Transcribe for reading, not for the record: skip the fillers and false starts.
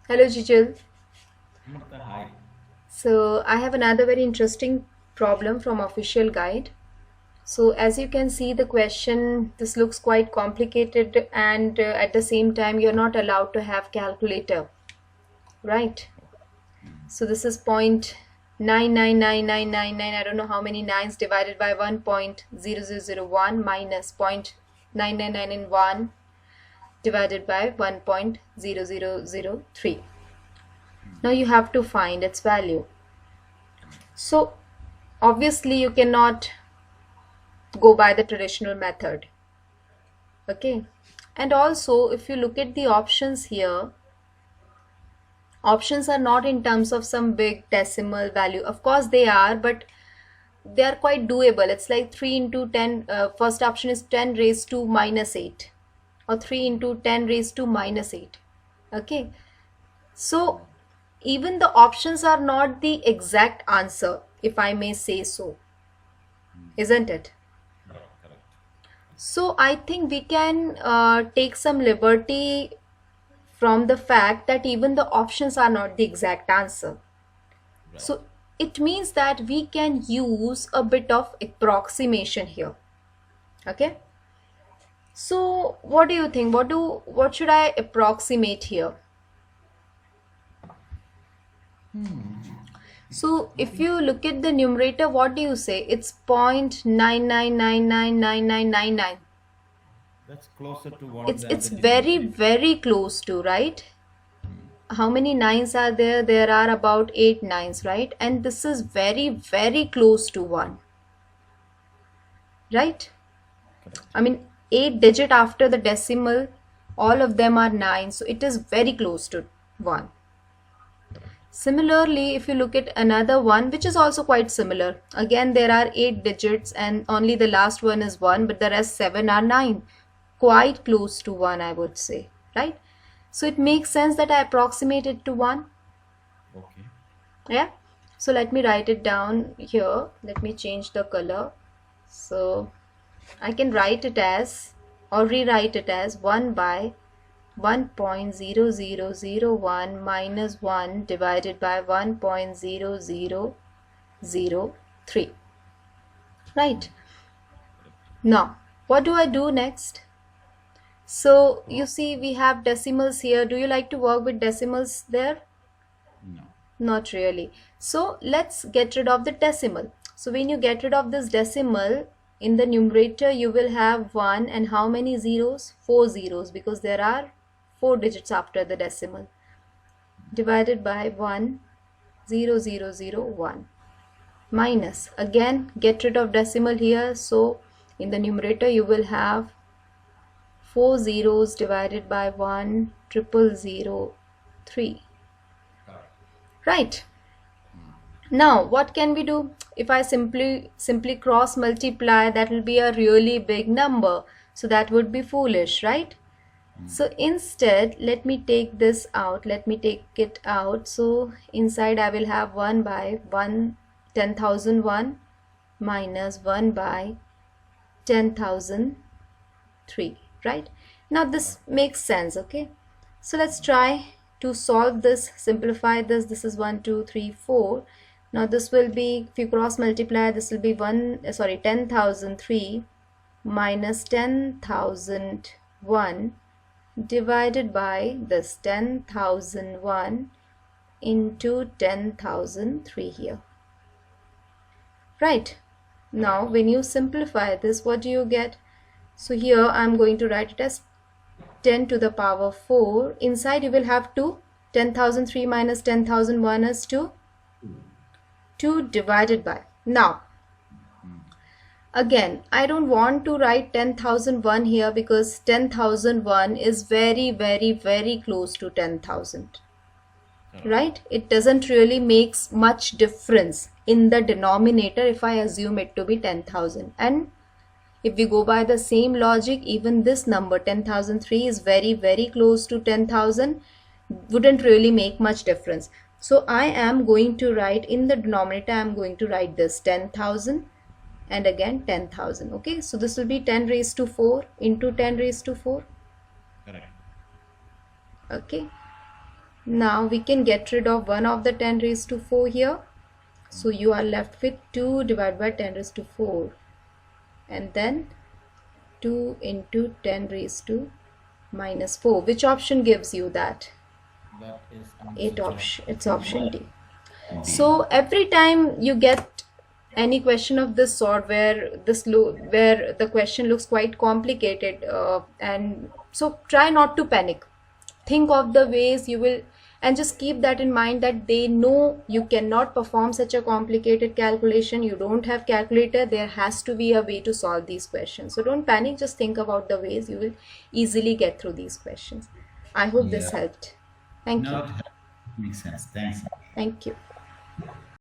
Hello, Jijil. Amrita, hi. So I have another very interesting problem from official guide. So as you can see the question, this looks quite complicated and at the same time you're not allowed to have calculator, right? So this is 0.999999. I don't know how many nines divided by 1.0001 minus 0.9991 divided by 1.0003. Now you have to find its value. So obviously you cannot go by the traditional method. Okay. And also if you look at the options here, options are not in terms of some big decimal value. Of course they are, but they are quite doable. It's like 3 into 10. First option is 10 raised to minus 8 or 3 into 10 raised to minus 8. Okay. So even the options are not the exact answer, if I may say so, isn't it? Yeah, correct. So I think we can take some liberty from the fact that even the options are not the exact answer. Right. So it means that we can use a bit of approximation here. Okay. So what do you think? What should I approximate here? So if Nothing. you look at the numerator, what do you say? It's 0.99999999. That's closer to what It's the it's other very denominator. very close to, right? Hmm. How many nines are there? There are about 8 nines, right? And this is very very close to 1, right? Correct. I mean 8 digit after the decimal, all of them are 9, so it is very close to 1. Correct. Similarly, if you look at another one which is also quite similar, again there are 8 digits and only the last one is 1, but the rest 7 are 9, quite close to 1, I would say, right? So it makes sense that I approximate it to 1. Okay. Yeah. So let me write it down here. Let me change the color. So I can write it as, or rewrite it as, 1 by 1.0001 minus 1 divided by 1.0003. Hmm. Right. Correct. Now, what do I do next? So you So, see we have decimals here. Do you like to work with decimals there? no. Not really. So let's get rid of the decimal. So when you get rid of this decimal, in the numerator you will have 1 and how many zeros? 4 zeros, because there are 4 digits after the decimal, divided by 1.0001 minus, again get rid of decimal here, so in the numerator you will have 4 zeros divided by 1.0003. Correct. Right. Hmm. Now, what can we do? If I simply cross multiply, that will be a really big number. So that would be foolish, right? Hmm. So instead, let me take this out. Let me take it out. So inside I will have 1 by 10,001 minus 1 by 10,003, right? Now this Correct. makes sense, okay? So let's try to solve this, simplify this. This is 1, 2, 3, 4. Now this will be, if you cross multiply, this will be 10,003 minus 10,001 divided by this 10,001 into 10,003 here. Right. Now Correct. when you simplify this, what do you get? So here I'm going to write it as 10 to the power 4. Inside you will have 2. 10,003 minus 10,001 is 2. 2 divided by. Now, Hmm. again, I don't want to write 10,001 here because 10,001 is very, very, very close to 10,000. Correct. Right? It doesn't really makes much difference in the denominator if I assume it to be 10,000. And if we go by the same logic, even this number 10,003 is very, very close to 10,000, wouldn't really make much difference. So I am going to write in the denominator, I am going to write this 10,000 and again 10,000. Okay, so this will be 10 raised to 4 into 10 raised to 4. Correct. Okay, Now we can get rid of 1 of the 10 raised to 4 here. So you are left with 2 divided by 10 raised to 4. And then 2 into 10 raised to minus 4. Which option gives you that? That is It's option D. D. So every time you get any question of this sort where where the question looks quite complicated, and so try not to panic. Think of the ways you will, and just keep that in mind that they know you cannot perform such a complicated calculation. You don't have calculator. There has to be a way to solve these questions. So don't panic. Just think about the ways you will easily get through these questions. I hope this Yeah. helped. Thank you. Now it makes sense. Thanks. Thank you.